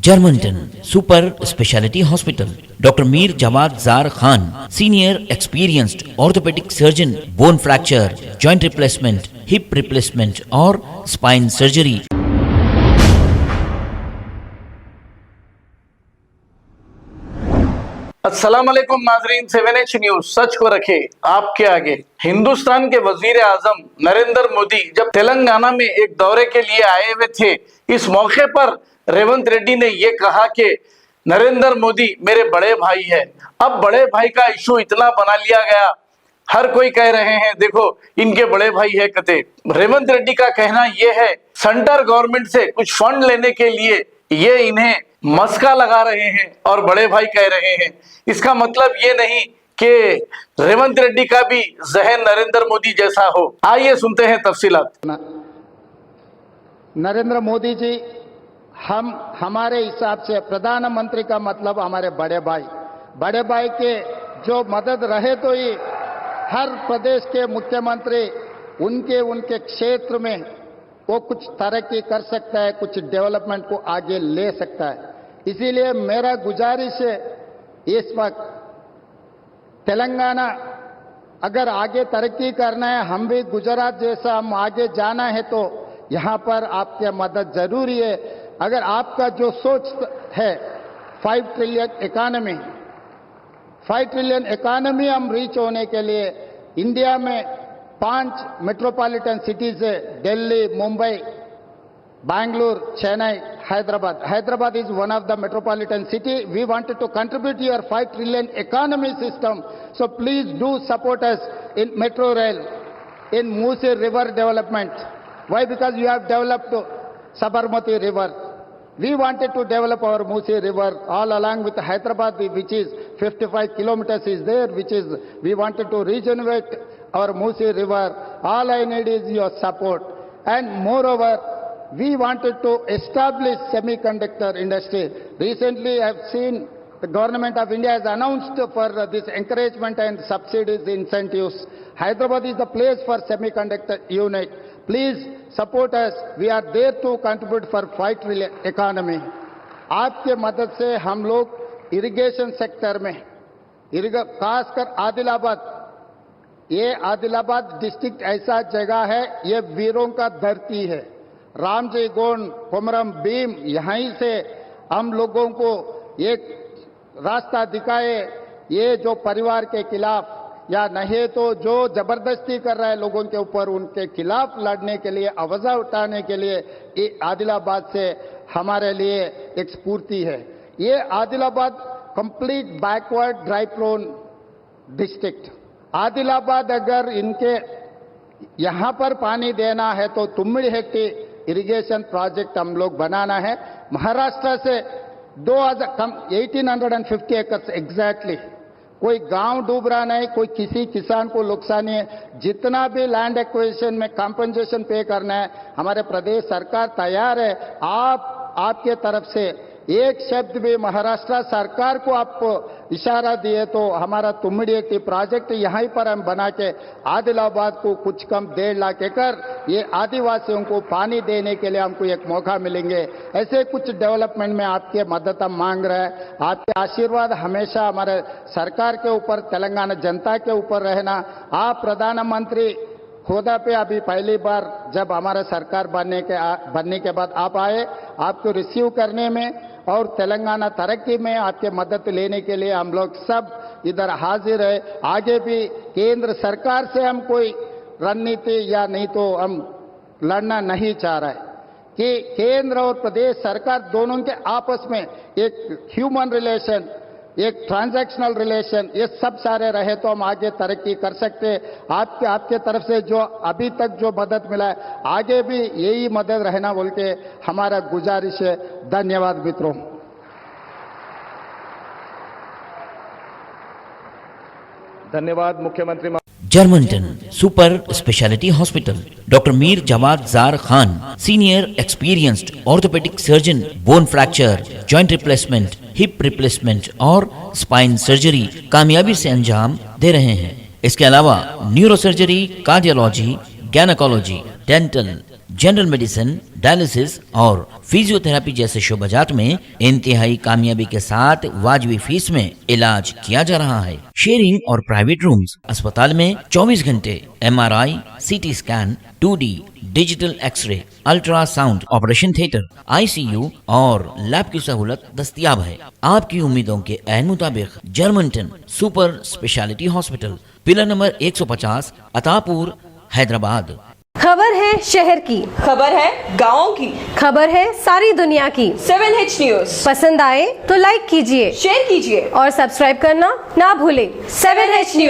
Germanton super speciality hospital, doctor Mir Jawad Zar Khan, senior experienced orthopaedic surgeon, bone fracture, joint replacement, hip replacement और spine surgery. अस्सलाम वालेकुम नाजरीन, 7H news सच को रखे आपके आगे। हिंदुस्तान के वजीर आजम नरेंद्र मोदी जब तेलंगाना में एक दौरे के लिए आए हुए थे, इस मौके पर रेवंत रेड्डी ने यह कहा कि नरेंद्र मोदी मेरे बड़े भाई है। अब बड़े भाई का इशू इतना बना लिया गया, हर कोई कह रहे हैं देखो इनके बड़े भाई है कते। रेवंत रेड्डी का कहना यह है सेंट्रल गवर्नमेंट से कुछ फंड लेने के लिए ये इन्हें मस्का लगा रहे हैं और बड़े भाई कह रहे हैं। इसका मतलब ये नहीं कि रेवंत रेड्डी का भी जहन नरेंद्र मोदी जैसा हो। आइए सुनते हैं तफसीलात। नरेंद्र मोदी जी, हमारे हिसाब से प्रधानमंत्री का मतलब हमारे बड़े भाई के जो मदद रहे तो ही हर प्रदेश के मुख्यमंत्री उनके क्षेत्र में वो कुछ तरक्की कर सकता है, कुछ डेवलपमेंट को आगे ले सकता है। इसीलिए मेरा गुजारिश है, इस वक्त तेलंगाना अगर आगे तरक्की करना है, हम भी गुजरात जैसा हम आगे जाना है, तो यहां पर आपकी मदद जरूरी है। अगर आपका जो सोच है 5 ट्रिलियन इकोनॉमी हम रीच होने के लिए इंडिया में 5 मेट्रोपॉलिटन सिटीज है, Delhi, Mumbai, Bangalore, Chennai, Hyderabad. Hyderabad is one of the metropolitan city. We wanted to contribute to your 5 trillion economy system. So please do support us in metro rail, in Musi River development. Why? Because you have developed Sabarmati River. We wanted to develop our Musi River all along with Hyderabad, which is 55 kilometers is there, which is, we wanted to regenerate our Musi River. All I need is your support. And moreover, we wanted to establish semiconductor industry. Recently, I have seen the government of India has announced for this encouragement and subsidies, incentives. Hyderabad is the place for semiconductor unit. Please support us. We are there to contribute for 5 trillion economy. आपके मदद से हम लोग irrigation sector में, खासकर आदिलाबाद, ये Adilabad district ऐसा जगह है, ये वीरों का धरती है। रामजी गोंड, कोमरम भीम, यहीं से हम लोगों को एक रास्ता दिखाए। ये जो परिवार के खिलाफ या नहीं तो जो जबरदस्ती कर रहा है लोगों के ऊपर, उनके खिलाफ लड़ने के लिए, आवाज उठाने के लिए ये आदिलाबाद से हमारे लिए एक स्फूर्ति है। ये Adilabad complete backward dry prone district. Adilabad अगर इनके यहां पर पानी देना है तो तुम्मिड़ी हेक्टी इरिगेशन प्रोजेक्ट हम लोग बनाना है। महाराष्ट्र से 1850 एकर्स एग्जैक्टली, कोई गांव डूब रहा नहीं, कोई किसी किसान को नुकसान नहीं है। जितना भी लैंड एक्विजिशन में कंपनसेशन पे करना है, हमारे प्रदेश सरकार तैयार है। आपके तरफ से एक शब्द भी महाराष्ट्र सरकार को आप इशारा दिए तो हमारा तुम्मिडी प्रोजेक्ट यहीं पर हम बना के आदिलाबाद को कुछ कम 1.5 लाख एकड़ ये आदिवासियों को पानी देने के लिए हमको एक मौका मिलेंगे। ऐसे कुछ डेवलपमेंट में आपके मदद हम मांग रहे हैं। आपके आशीर्वाद हमेशा हमारे सरकार के ऊपर, तेलंगाना जनता के ऊपर रहना। आप प्रधानमंत्री खुदा पे अभी पहली बार जब हमारा सरकार बनने के बाद आप आए, आपको रिसीव करने में और तेलंगाना तरक्की में आपके मदद लेने के लिए हम लोग सब इधर हाजिर है। आगे भी केंद्र सरकार से हम कोई रणनीति या नहीं तो हम लड़ना नहीं चाह रहे कि केंद्र और प्रदेश सरकार दोनों के आपस में एक ह्यूमन रिलेशन, एक ट्रांजैक्शनल रिलेशन, ये सब सारे रहे तो हम आगे तरक्की कर सकते हैं। आपके तरफ से जो अभी तक जो मदद मिला है, आगे भी यही मदद रहना बोल के हमारा गुजारिश है। धन्यवाद मित्रों। धन्यवाद मुख्यमंत्री। Germanton super speciality hospital, doctor Mir Jawad Zar Khan, senior experienced orthopaedic surgeon, bone fracture, joint replacement, hip replacement और स्पाइन सर्जरी कामयाबी से अंजाम दे रहे हैं। इसके अलावा neuro surgery, cardiology, gynaecology, dental, general medicine, dialysis और फिजियोथेरेपी जैसे शोबाजात में इंतहाई कामयाबी के साथ वाजबी फीस में इलाज किया जा रहा है। शेयरिंग और प्राइवेट रूम्स। अस्पताल में 24 घंटे MRI, CT scan, 2D digital x-ray, ultrasound, operation theatre, ICU और लैब की सहूलत दस्तयाब है। आपकी उम्मीदों के ऐन मुताबिक Germanton super speciality hospital, pillar number 150, Attapur, Hyderabad. खबर है शहर की, खबर है गाँव की, खबर है सारी दुनिया की। 7H न्यूज पसंद आए तो लाइक कीजिए, शेयर कीजिए और सब्सक्राइब करना ना भूलें। 7H news.